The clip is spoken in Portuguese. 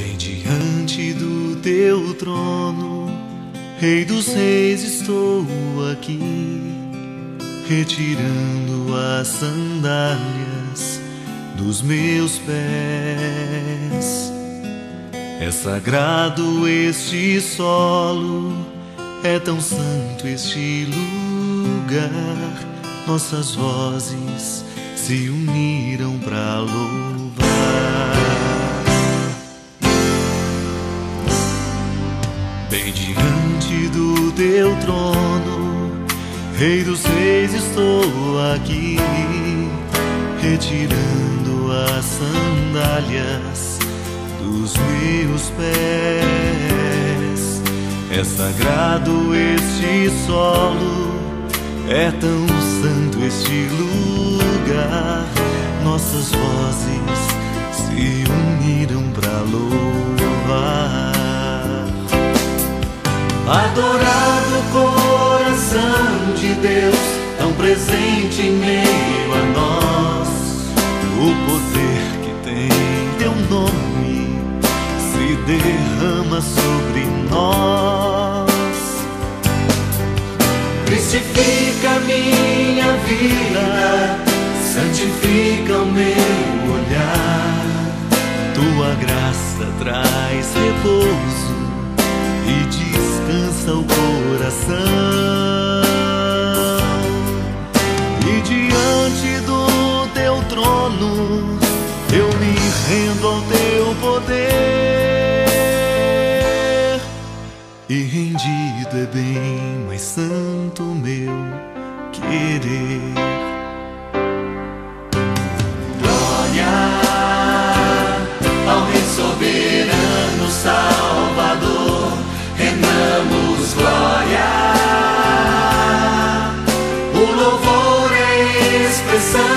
Bem diante do teu trono, Rei dos Reis, estou aqui, retirando as sandálias dos meus pés. É sagrado este solo, é tão santo este lugar. Nossas vozes se uniram para louvar. Bem diante do teu trono, Rei dos Reis, estou aqui, retirando as sandálias dos meus pés. É sagrado este solo, é tão santo este lugar. Nossas vozes se uniram para louvar. Adorado coração de Deus, tão presente em meio a nós. O poder que tem teu nome se derrama sobre nós. Cristifica minha vida, santifica o meu olhar. Tua graça traz repouso e descansa o coração. E diante do teu trono eu me rendo ao teu poder. E rendido é bem mais santo o meu querer. Glória ao Rei soberano Salvador, rendamos glória. O louvor é expressão